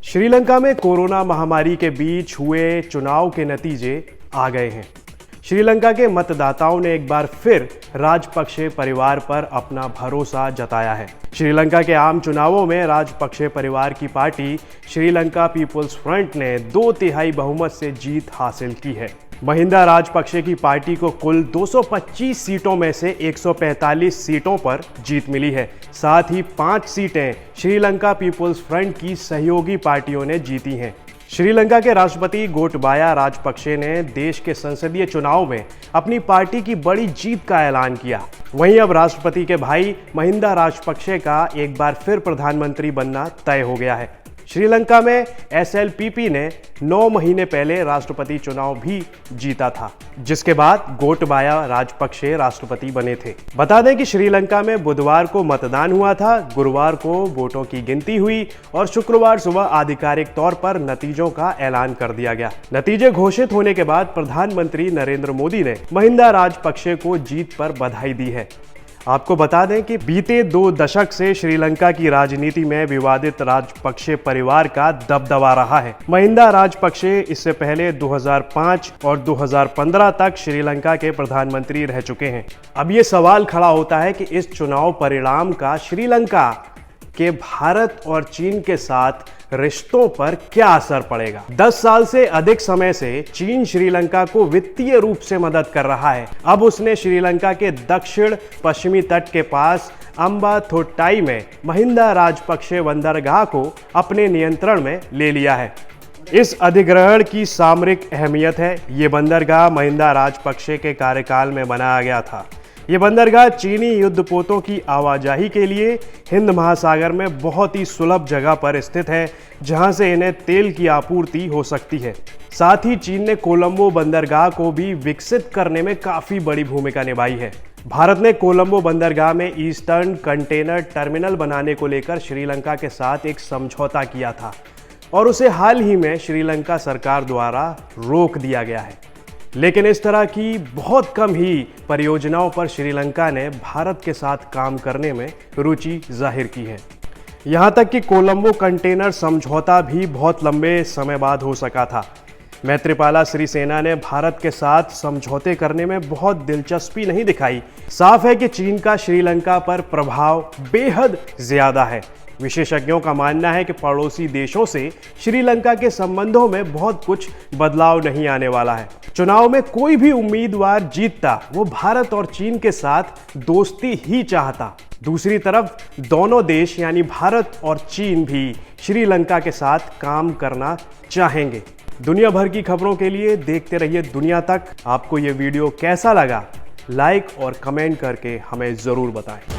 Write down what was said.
श्रीलंका में कोरोना महामारी के बीच हुए चुनाव के नतीजे आ गए हैं। श्रीलंका के मतदाताओं ने एक बार फिर राजपक्षे परिवार पर अपना भरोसा जताया है। श्रीलंका के आम चुनावों में राजपक्षे परिवार की पार्टी श्रीलंका पीपुल्स फ्रंट ने 2/3 बहुमत से जीत हासिल की है। महिंदा राजपक्षे की पार्टी को कुल 225 सीटों में से 145 सीटों पर जीत मिली है। साथ ही 5 सीटें श्रीलंका पीपुल्स फ्रंट की सहयोगी पार्टियों ने जीती हैं। श्रीलंका के राष्ट्रपति गोटबाया राजपक्षे ने देश के संसदीय चुनाव में अपनी पार्टी की बड़ी जीत का ऐलान किया। वहीं अब राष्ट्रपति के भाई महिंदा राजपक्षे का एक बार फिर प्रधानमंत्री बनना तय हो गया है। श्रीलंका में SLPP ने 9 महीने पहले राष्ट्रपति चुनाव भी जीता था, जिसके बाद गोटबाया राजपक्षे राष्ट्रपति बने थे। बता दें कि श्रीलंका में बुधवार को मतदान हुआ था, गुरुवार को वोटों की गिनती हुई और शुक्रवार सुबह आधिकारिक तौर पर नतीजों का ऐलान कर दिया गया। नतीजे घोषित होने के बाद प्रधानमंत्री नरेंद्र मोदी ने महिंदा राजपक्षे को जीत पर बधाई दी है। आपको बता दें कि बीते 2 दशक से श्रीलंका की राजनीति में विवादित राजपक्षे परिवार का दबदबा रहा है। महिंदा राजपक्षे इससे पहले 2005 और 2015 तक श्रीलंका के प्रधानमंत्री रह चुके हैं। अब ये सवाल खड़ा होता है कि इस चुनाव परिणाम का श्रीलंका के भारत और चीन के साथ रिश्तों पर क्या असर पड़ेगा। 10 साल से अधिक समय से चीन श्रीलंका को वित्तीय रूप से मदद कर रहा है। अब उसने श्रीलंका के दक्षिण पश्चिमी तट के पास अम्बाथोटाई में महिंदा राजपक्षे बंदरगाह को अपने नियंत्रण में ले लिया है। इस अधिग्रहण की सामरिक अहमियत है। ये बंदरगाह महिंदा राजपक्षे के कार्यकाल में बनाया गया था। ये बंदरगाह चीनी युद्धपोतों की आवाजाही के लिए हिंद महासागर में बहुत ही सुलभ जगह पर स्थित है, जहां से इन्हें तेल की आपूर्ति हो सकती है। साथ ही चीन ने कोलंबो बंदरगाह को भी विकसित करने में काफी बड़ी भूमिका निभाई है। भारत ने कोलंबो बंदरगाह में ईस्टर्न कंटेनर टर्मिनल बनाने को लेकर श्रीलंका के साथ एक समझौता किया था और उसे हाल ही में श्रीलंका सरकार द्वारा रोक दिया गया है। लेकिन इस तरह की बहुत कम ही परियोजनाओं पर श्रीलंका ने भारत के साथ काम करने में रुचि जाहिर की है। यहां तक कि कोलंबो कंटेनर समझौता भी बहुत लंबे समय बाद हो सका था। मैत्रीपाला सिरिसेना ने भारत के साथ समझौते करने में बहुत दिलचस्पी नहीं दिखाई। साफ है कि चीन का श्रीलंका पर प्रभाव बेहद ज्यादा है। विशेषज्ञों का मानना है कि पड़ोसी देशों से श्रीलंका के संबंधों में बहुत कुछ बदलाव नहीं आने वाला है। चुनाव में कोई भी उम्मीदवार जीतता वो भारत और चीन के साथ दोस्ती ही चाहता। दूसरी तरफ दोनों देश यानी भारत और चीन भी श्रीलंका के साथ काम करना चाहेंगे। दुनिया भर की खबरों के लिए देखते रहिए दुनिया तक। आपको ये वीडियो कैसा लगा, लाइक और कमेंट करके हमें जरूर बताएं।